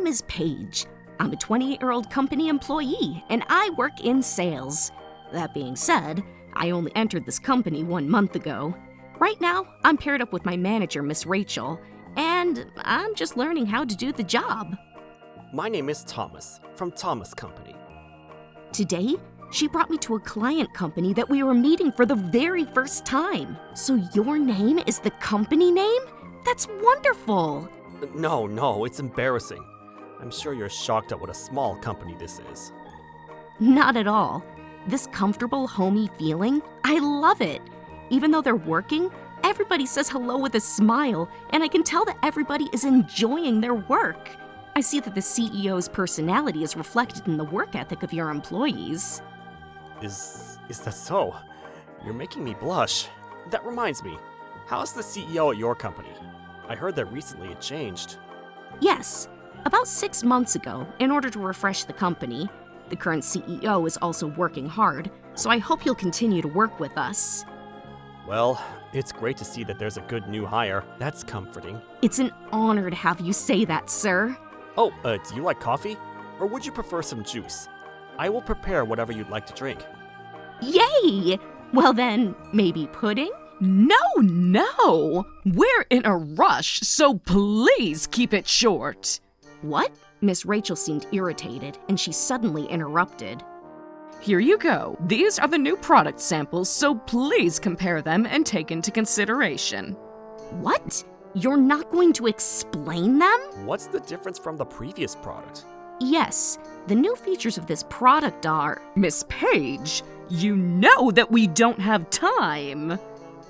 name is Paige. I'm a 28-year-old company employee, and I work in sales. That being said, I only entered this company 1 month ago. Right now, I'm paired up with my manager, Miss Rachel, and I'm just learning how to do the job. My name is Thomas, from Thomas Company. Today, she brought me to a client company that we were meeting for the very first time. So your name is the company name? That's wonderful! No, it's embarrassing. I'm sure you're shocked at what a small company this is. Not at all. This comfortable, homey feeling, I love it. Even though they're working, everybody says hello with a smile, and I can tell that everybody is enjoying their work. I see that the CEO's personality is reflected in the work ethic of your employees. Is that so? You're making me blush. That reminds me, how's the CEO at your company? I heard that recently it changed. Yes, about 6 months ago, in order to refresh the company. The current CEO is also working hard, so I hope he'll continue to work with us. Well, it's great to see that there's a good new hire. That's comforting. It's an honor to have you say that, sir. Oh, do you like coffee? Or would you prefer some juice? I will prepare whatever you'd like to drink. Yay! Well then, maybe pudding? No! We're in a rush, so please keep it short. What? Miss Rachel seemed irritated, and she suddenly interrupted. Here you go. These are the new product samples, so please compare them and take into consideration. What? You're not going to explain them? What's the difference from the previous product? Yes, the new features of this product are… Miss Paige, you know that we don't have time.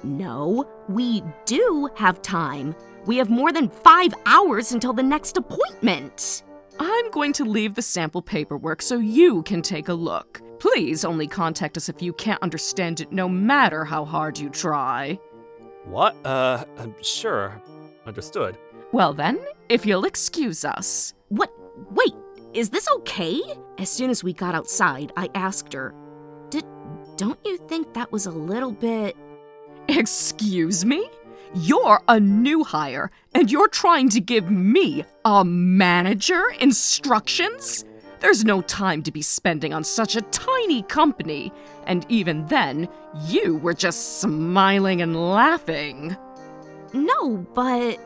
No, we do have time. We have more than 5 hours until the next appointment. I'm going to leave the sample paperwork so you can take a look. Please only contact us if you can't understand it, no matter how hard you try. What? Sure. Understood. Well then, if you'll excuse us. What? Wait, is this okay? As soon as we got outside, I asked her, Don't you think that was a little bit… Excuse me? You're a new hire, and you're trying to give me, a manager, instructions? There's no time to be spending on such a tiny company, and even then, you were just smiling and laughing. No, but…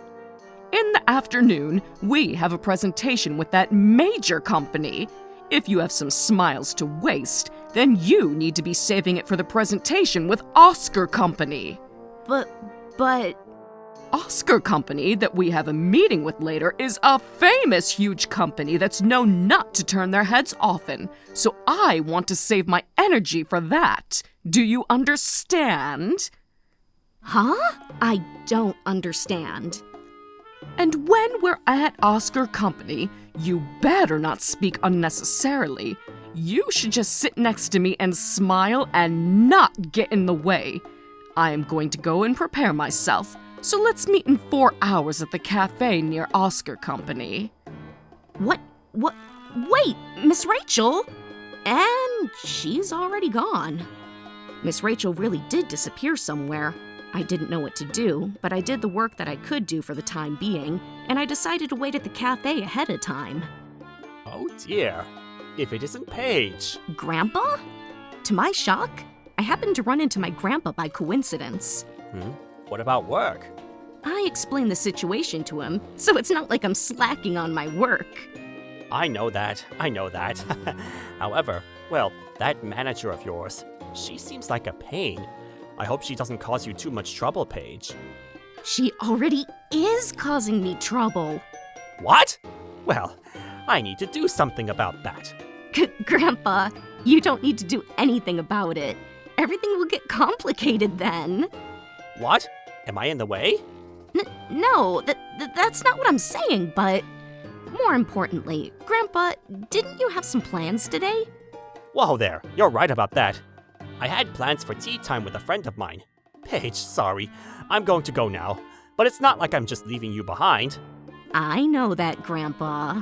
In the afternoon, we have a presentation with that major company. If you have some smiles to waste, then you need to be saving it for the presentation with Oscar Company. But… Oscar Company, that we have a meeting with later, is a famous huge company that's known not to turn their heads often, so I want to save my energy for that. Do you understand? Huh? I don't understand. And when we're at Oscar Company, you better not speak unnecessarily. You should just sit next to me and smile and not get in the way. I am going to go and prepare myself, so let's meet in 4 hours at the cafe near Oscar Company. What? Wait, Miss Rachel? And she's already gone. Miss Rachel really did disappear somewhere. I didn't know what to do, but I did the work that I could do for the time being, and I decided to wait at the cafe ahead of time. Oh dear. If it isn't Paige. Grandpa? To my shock, I happened to run into my grandpa by coincidence. What about work? I explained the situation to him, so it's not like I'm slacking on my work. I know that. However, well, that manager of yours, she seems like a pain. I hope she doesn't cause you too much trouble, Paige. She already is causing me trouble. What? Well, I need to do something about that. Grandpa, you don't need to do anything about it. Everything will get complicated then. What? Am I in the way? No, that's not what I'm saying, but… More importantly, Grandpa, didn't you have some plans today? Whoa there, you're right about that. I had plans for tea time with a friend of mine. Paige, sorry, I'm going to go now. But it's not like I'm just leaving you behind. I know that, Grandpa.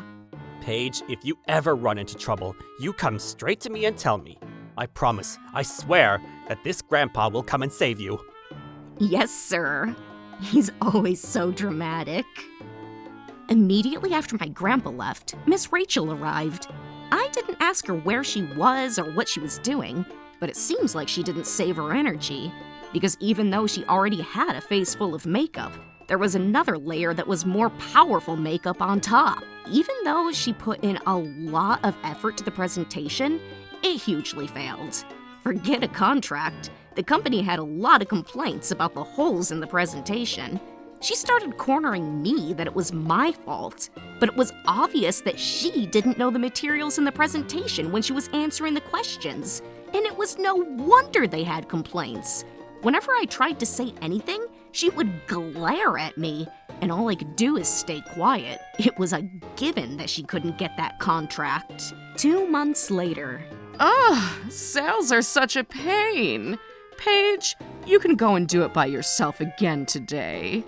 Paige, if you ever run into trouble, you come straight to me and tell me. I promise, I swear, that this grandpa will come and save you. Yes, sir. He's always so dramatic. Immediately after my grandpa left, Miss Rachel arrived. I didn't ask her where she was or what she was doing, but it seems like she didn't save her energy, because even though she already had a face full of makeup, there was another layer that was more powerful makeup on top. Even though she put in a lot of effort to the presentation, it hugely failed. Forget a contract. The company had a lot of complaints about the holes in the presentation. She started cornering me that it was my fault, but it was obvious that she didn't know the materials in the presentation when she was answering the questions, and it was no wonder they had complaints. Whenever I tried to say anything, she would glare at me, and all I could do is stay quiet. It was a given that she couldn't get that contract. 2 months later. Sales are such a pain. Paige, you can go and do it by yourself again today.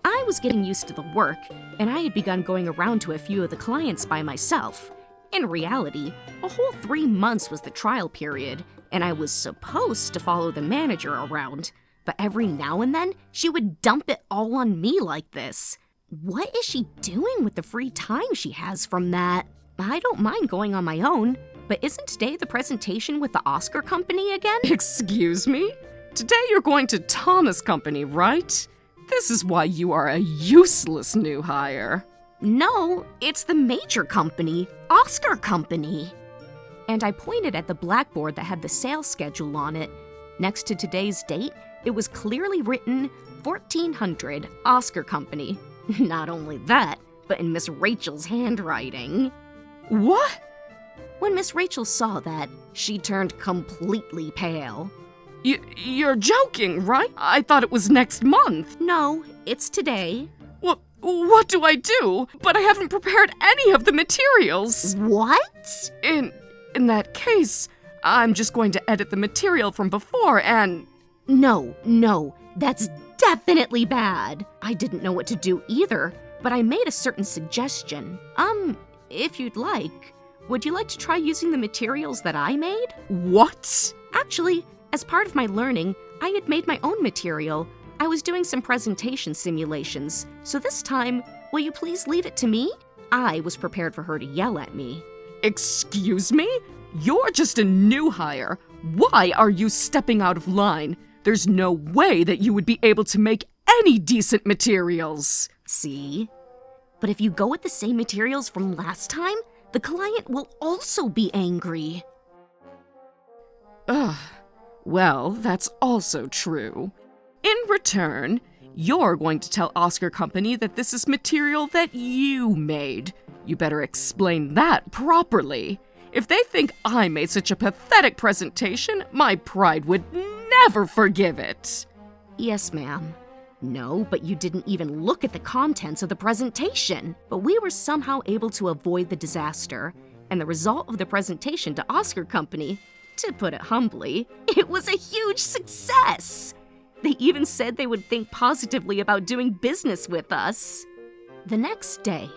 I was getting used to the work, and I had begun going around to a few of the clients by myself. In reality, a whole 3 months was the trial period, and I was supposed to follow the manager around, but every now and then, she would dump it all on me like this. What is she doing with the free time she has from that? I don't mind going on my own, but isn't today the presentation with the Oscar Company again? Excuse me? Today you're going to Thomas Company, right? This is why you are a useless new hire. No, it's the major company, Oscar Company. And I pointed at the blackboard that had the sales schedule on it. Next to today's date, it was clearly written 1400 Oscar Company. Not only that, but in Miss Rachel's handwriting. What? When Miss Rachel saw that, she turned completely pale. You're joking, right? I thought it was next month. No, it's today. What do I do? But I haven't prepared any of the materials. What? In that case, I'm just going to edit the material from before and... No, that's definitely bad. I didn't know what to do either, but I made a certain suggestion. If you'd like, would you like to try using the materials that I made? What? Actually, as part of my learning, I had made my own material. I was doing some presentation simulations, so this time, will you please leave it to me? I was prepared for her to yell at me. Excuse me? You're just a new hire. Why are you stepping out of line? There's no way that you would be able to make any decent materials. See? But if you go with the same materials from last time, the client will also be angry. Well, that's also true. In return, you're going to tell Oscar Company that this is material that you made. You better explain that properly. If they think I made such a pathetic presentation, my pride would never forgive it. Yes, ma'am. No, but you didn't even look at the contents of the presentation. But we were somehow able to avoid the disaster, and the result of the presentation to Oscar Company, to put it humbly, it was a huge success. They even said they would think positively about doing business with us. The next day...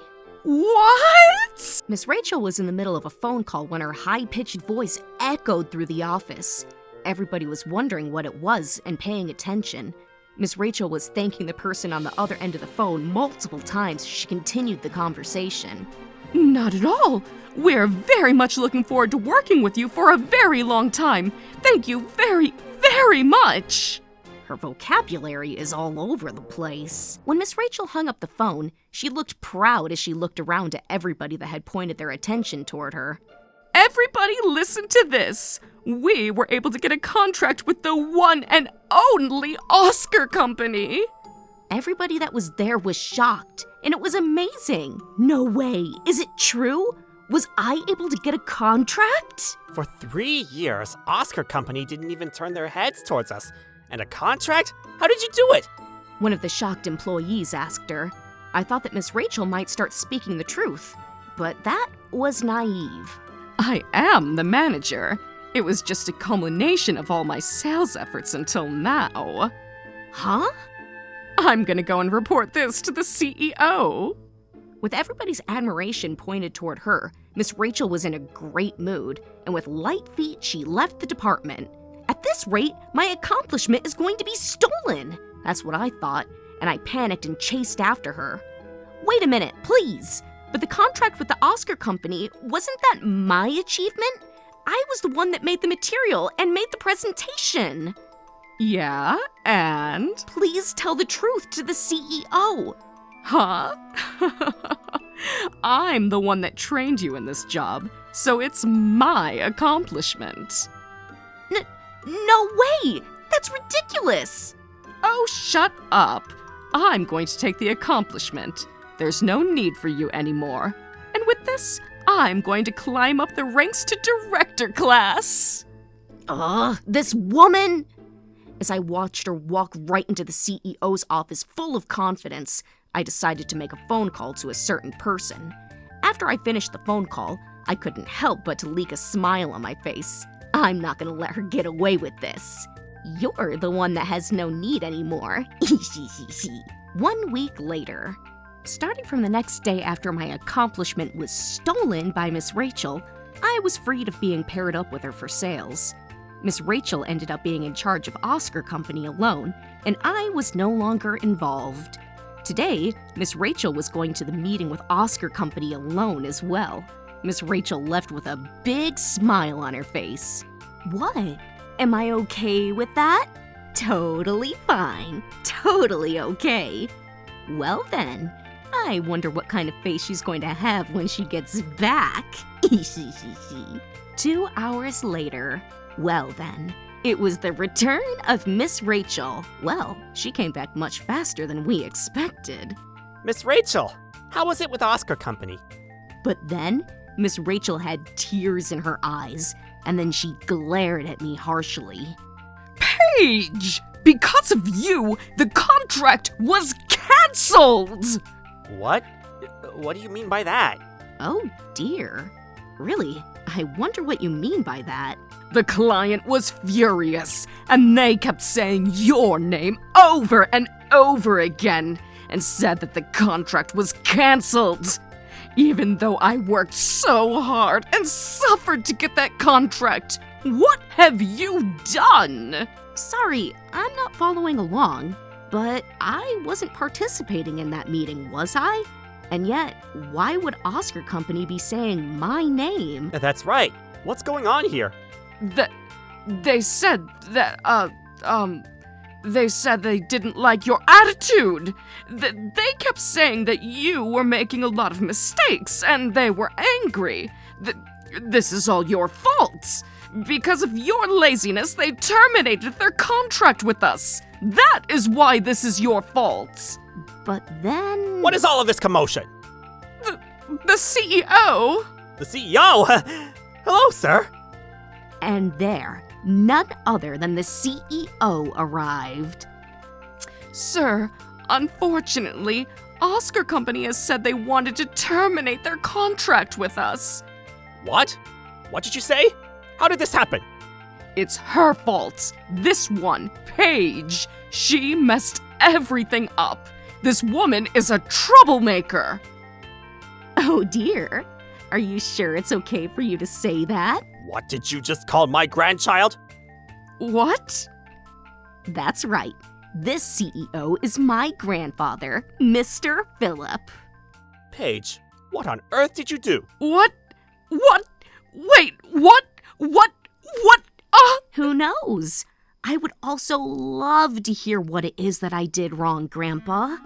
What? Miss Rachel was in the middle of a phone call when her high-pitched voice echoed through the office. Everybody was wondering what it was and paying attention. Miss Rachel was thanking the person on the other end of the phone multiple times as she continued the conversation. Not at all. We're very much looking forward to working with you for a very long time. Thank you very, very much. Her vocabulary is all over the place. When Miss Rachel hung up the phone, she looked proud as she looked around at everybody that had pointed their attention toward her. Everybody listen to this. We were able to get a contract with the one and only Oscar Company. Everybody that was there was shocked, and it was amazing. No way. Is it true? Was I able to get a contract? For 3 years, Oscar Company didn't even turn their heads towards us. And a contract? How did you do it? One of the shocked employees asked her. I thought that Miss Rachel might start speaking the truth, but that was naive. I am the manager. It was just a culmination of all my sales efforts until now. Huh? I'm gonna go and report this to the CEO. With everybody's admiration pointed toward her, Miss Rachel was in a great mood, and with light feet, she left the department. At this rate, my accomplishment is going to be stolen. That's what I thought, and I panicked and chased after her. Wait a minute, please. But the contract with the Oscar company, wasn't that my achievement? I was the one that made the material and made the presentation. Yeah, and? Please tell the truth to the CEO. Huh? I'm the one that trained you in this job, so it's my accomplishment. No way! That's ridiculous! Oh, shut up. I'm going to take the accomplishment. There's no need for you anymore. And with this, I'm going to climb up the ranks to director class. Ugh, this woman! As I watched her walk right into the CEO's office full of confidence, I decided to make a phone call to a certain person. After I finished the phone call, I couldn't help but to leak a smile on my face. I'm not gonna let her get away with this. You're the one that has no need anymore. 1 week later. Starting from the next day after my accomplishment was stolen by Miss Rachel, I was freed of being paired up with her for sales. Miss Rachel ended up being in charge of Oscar Company alone, and I was no longer involved. Today, Miss Rachel was going to the meeting with Oscar Company alone as well. Miss Rachel left with a big smile on her face. What? Am I okay with that? Totally fine. Totally okay. Well then, I wonder what kind of face she's going to have when she gets back. 2 hours later. Well then, it was the return of Miss Rachel. Well, she came back much faster than we expected. Miss Rachel, how was it with Oscar Company? But then, Miss Rachel had tears in her eyes, and then she glared at me harshly. Paige! Because of you, the contract was cancelled! What? What do you mean by that? Oh dear. Really, I wonder what you mean by that. The client was furious, and they kept saying your name over and over again, and said that the contract was cancelled. Even though I worked so hard and suffered to get that contract, what have you done? Sorry, I'm not following along, but I wasn't participating in that meeting, was I? And yet, why would Oscar Company be saying my name? That's right. What's going on here? They said that, they said they didn't like your attitude. They kept saying that you were making a lot of mistakes, and they were angry. This is all your fault. Because of your laziness, they terminated their contract with us. That is why this is your fault. But then... What is all of this commotion? The CEO? The CEO? Hello, sir. And there, none other than the CEO arrived. Sir, unfortunately, Oscar Company has said they wanted to terminate their contract with us. What? What did you say? How did this happen? It's her fault. This one, Paige. She messed everything up. This woman is a troublemaker. Oh dear. Are you sure it's okay for you to say that? What did you just call my grandchild? What? That's right. This CEO is my grandfather, Mr. Philip. Paige, what on earth did you do? What? Wait, what? Who knows? I would also love to hear what it is that I did wrong, Grandpa.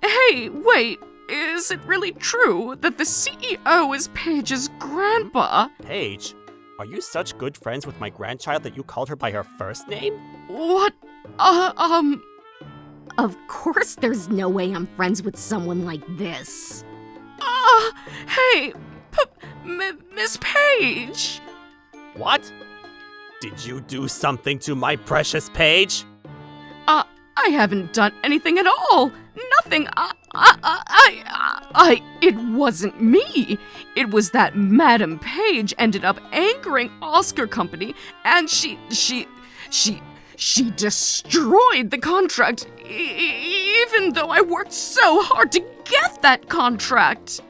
Hey, wait. Is it really true that the CEO is Paige's grandpa? Paige, are you such good friends with my grandchild that you called her by her first name? What? Of course there's no way I'm friends with someone like this. Hey, Miss Paige. What? Did you do something to my precious Paige? I haven't done anything at all. Nothing. It wasn't me. It was that Madam Paige ended up anchoring Oscar Company, and she destroyed the contract, even though I worked so hard to get that contract.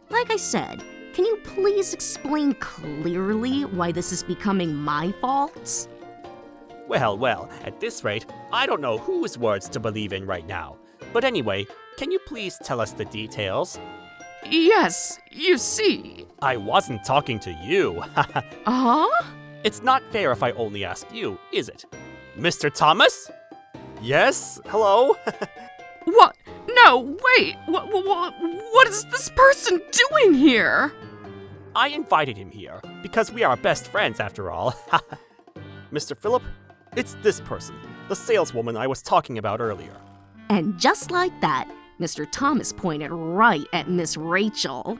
Like I said, can you please explain clearly why this is becoming my fault? Well, at this rate, I don't know whose words to believe in right now. But anyway, can you please tell us the details? Yes, you see. I wasn't talking to you. Huh? It's not fair if I only ask you, is it? Mr. Thomas? Yes? Hello? What? No, wait. What is this person doing here? I invited him here because we are best friends after all. Mr. Phillip, it's this person, the saleswoman I was talking about earlier. And just like that, Mr. Thomas pointed right at Miss Rachel.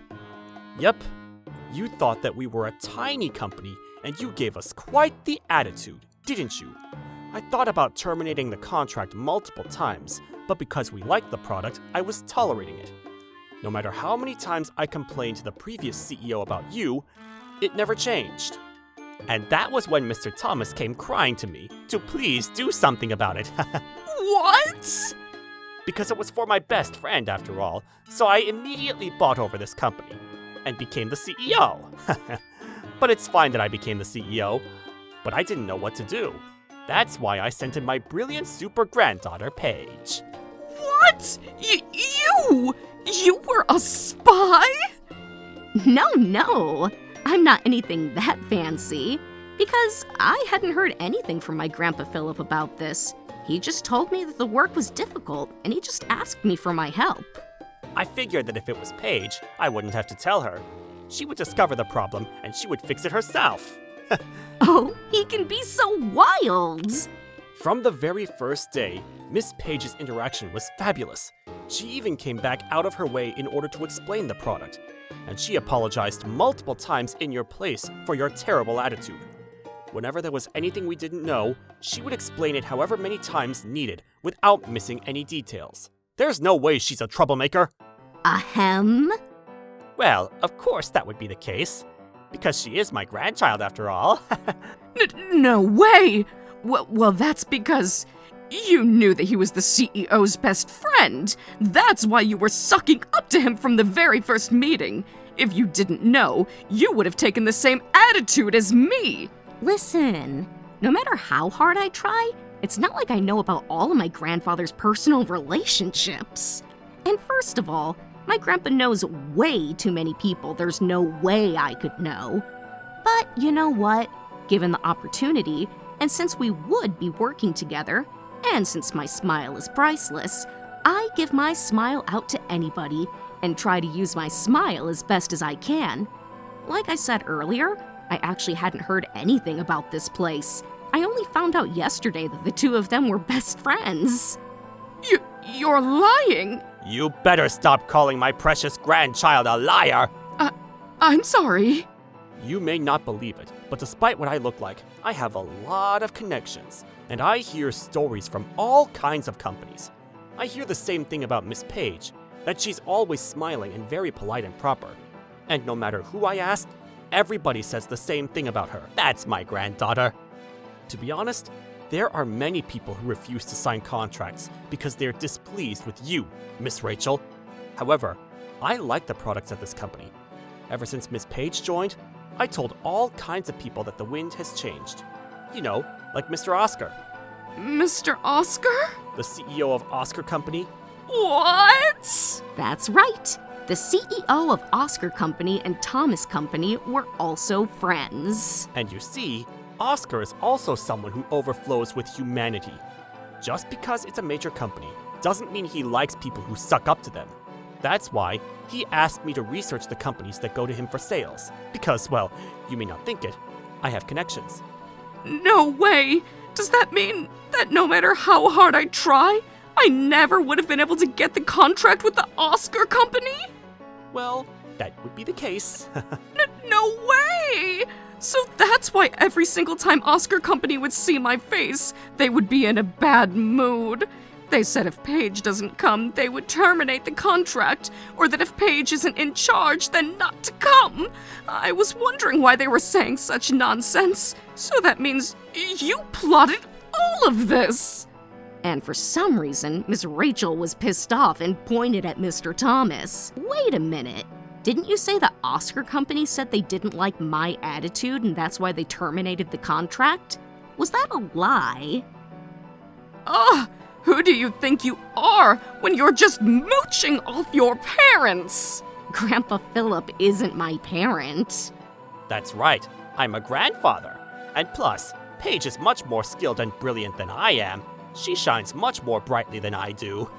Yep. You thought that we were a tiny company and you gave us quite the attitude, didn't you? I thought about terminating the contract multiple times, but because we liked the product, I was tolerating it. No matter how many times I complained to the previous CEO about you, it never changed. And that was when Mr. Thomas came crying to me to please do something about it. What? Because it was for my best friend after all, so I immediately bought over this company and became the CEO. But it's fine that I became the CEO, but I didn't know what to do. That's why I sent in my brilliant super granddaughter, Paige. What? You were a spy? No, I'm not anything that fancy. Because I hadn't heard anything from my Grandpa Philip about this. He just told me that the work was difficult, and he just asked me for my help. I figured that if it was Paige, I wouldn't have to tell her. She would discover the problem, and she would fix it herself. Oh, he can be so wild! From the very first day, Miss Paige's interaction was fabulous. She even came back out of her way in order to explain the product, and she apologized multiple times in your place for your terrible attitude. Whenever there was anything we didn't know, she would explain it however many times needed, without missing any details. There's no way she's a troublemaker. Ahem. Well, of course that would be the case, because she is my grandchild after all. No way! Well, that's because you knew that he was the CEO's best friend. That's why you were sucking up to him from the very first meeting. If you didn't know, you would have taken the same attitude as me. Listen, no matter how hard I try, it's not like I know about all of my grandfather's personal relationships. And first of all, my grandpa knows way too many people there's no way I could know. But you know what? Given the opportunity, and since we would be working together, and since my smile is priceless, I give my smile out to anybody and try to use my smile as best as I can. Like I said earlier, I actually hadn't heard anything about this place. I only found out yesterday that the two of them were best friends. You're lying. You better stop calling my precious grandchild a liar! I'm sorry. You may not believe it, but despite what I look like, I have a lot of connections, and I hear stories from all kinds of companies. I hear the same thing about Miss Paige, that she's always smiling and very polite and proper. And no matter who I ask, everybody says the same thing about her. That's my granddaughter. To be honest, there are many people who refuse to sign contracts because they're displeased with you, Miss Rachel. However, I like the products at this company. Ever since Miss Paige joined, I told all kinds of people that the wind has changed. You know, like Mr. Oscar. Mr. Oscar? The CEO of Oscar Company. What? That's right. The CEO of Oscar Company and Thomas Company were also friends. And you see, Oscar is also someone who overflows with humanity. Just because it's a major company doesn't mean he likes people who suck up to them. That's why he asked me to research the companies that go to him for sales. Because, well, you may not think it, I have connections. No way! Does that mean that no matter how hard I try, I never would have been able to get the contract with the Oscar Company? Well, that would be the case. No way! So that's why every single time Oscar Company would see my face, they would be in a bad mood. They said if Paige doesn't come, they would terminate the contract, or that if Paige isn't in charge, then not to come. I was wondering why they were saying such nonsense. So that means you plotted all of this. And for some reason, Miss Rachel was pissed off and pointed at Mr. Thomas. Wait a minute. Didn't you say the Oscar Company said they didn't like my attitude and that's why they terminated the contract? Was that a lie? Ugh! Who do you think you are when you're just mooching off your parents? Grandpa Philip isn't my parent. That's right, I'm a grandfather. And plus, Paige is much more skilled and brilliant than I am. She shines much more brightly than I do.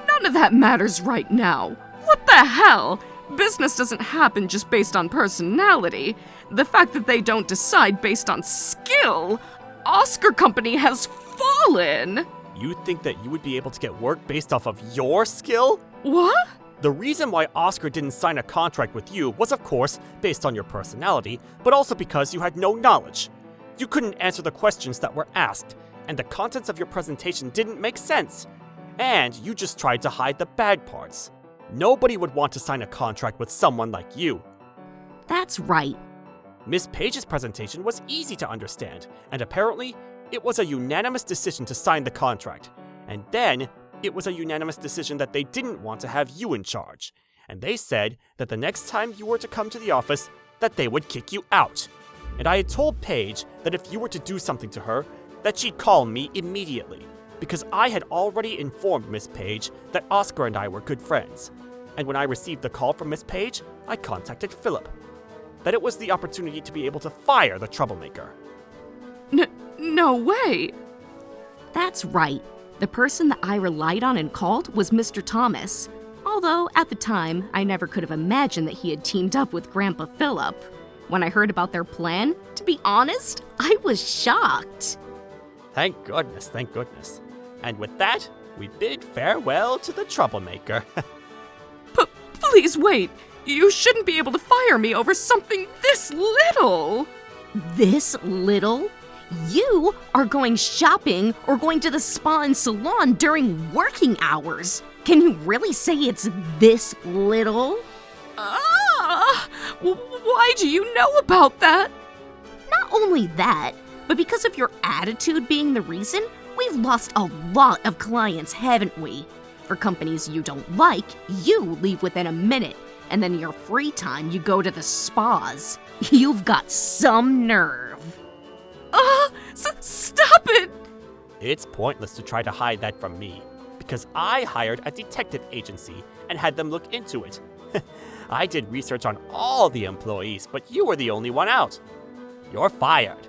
None of that matters right now. What the hell? Business doesn't happen just based on personality. The fact that they don't decide based on skill. Oscar Company has fallen. You think that you would be able to get work based off of your skill? What? The reason why Oscar didn't sign a contract with you was, of course, based on your personality, but also because you had no knowledge. You couldn't answer the questions that were asked, and the contents of your presentation didn't make sense. And you just tried to hide the bad parts. Nobody would want to sign a contract with someone like you. That's right. Miss Paige's presentation was easy to understand, and apparently, it was a unanimous decision to sign the contract. And then, it was a unanimous decision that they didn't want to have you in charge. And they said that the next time you were to come to the office, that they would kick you out. And I had told Paige that if you were to do something to her, that she'd call me immediately. Because I had already informed Miss Paige that Oscar and I were good friends. And when I received the call from Miss Paige, I contacted Philip. That it was the opportunity to be able to fire the troublemaker. No way. That's right. The person that I relied on and called was Mr. Thomas. Although, at the time, I never could have imagined that he had teamed up with Grandpa Philip. When I heard about their plan, to be honest, I was shocked. Thank goodness, thank goodness. And with that, we bid farewell to the troublemaker. Please wait. You shouldn't be able to fire me over something this little. This little? You are going shopping or going to the spa and salon during working hours. Can you really say it's this little? Why do you know about that? Not only that, but because of your attitude being the reason, we've lost a lot of clients, haven't we? For companies you don't like, you leave within a minute, and then in your free time you go to the spas. You've got some nerve. Stop it! It's pointless to try to hide that from me, because I hired a detective agency and had them look into it. I did research on all the employees, but you were the only one out. You're fired.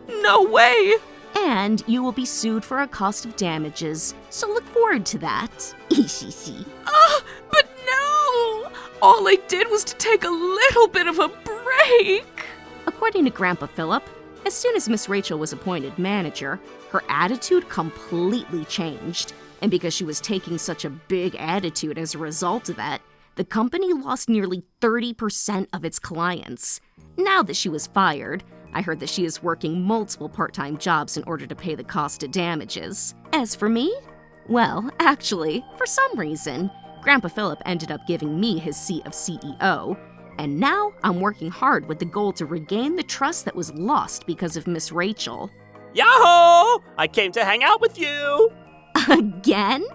No way! And you will be sued for a cost of damages, so look forward to that. But no! All I did was to take a little bit of a break. According to Grandpa Philip, as soon as Miss Rachel was appointed manager, her attitude completely changed. And because she was taking such a big attitude as a result of that, the company lost nearly 30% of its clients. Now that she was fired, I heard that she is working multiple part-time jobs in order to pay the cost of damages. As for me, well, actually, for some reason, Grandpa Philip ended up giving me his seat of CEO, and now I'm working hard with the goal to regain the trust that was lost because of Miss Rachel. Yahoo! I came to hang out with you! Again?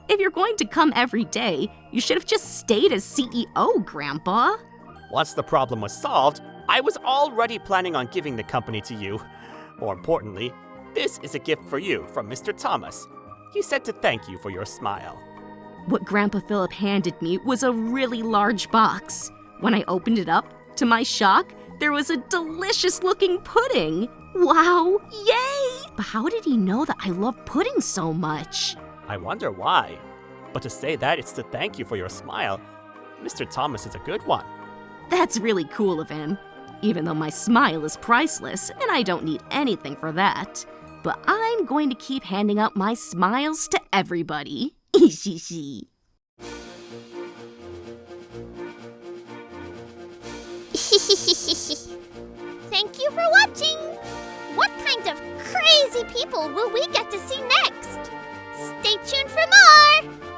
If you're going to come every day, you should have just stayed as CEO, Grandpa. Once the problem was solved, I was already planning on giving the company to you. More importantly, this is a gift for you from Mr. Thomas. He said to thank you for your smile. What Grandpa Philip handed me was a really large box. When I opened it up, to my shock, there was a delicious-looking pudding. Wow, yay! But how did he know that I love pudding so much? I wonder why. But to say that it's to thank you for your smile, Mr. Thomas is a good one. That's really cool of him, even though my smile is priceless and I don't need anything for that. But I'm going to keep handing out my smiles to everybody. Thank you for watching! What kind of crazy people will we get to see next? Stay tuned for more!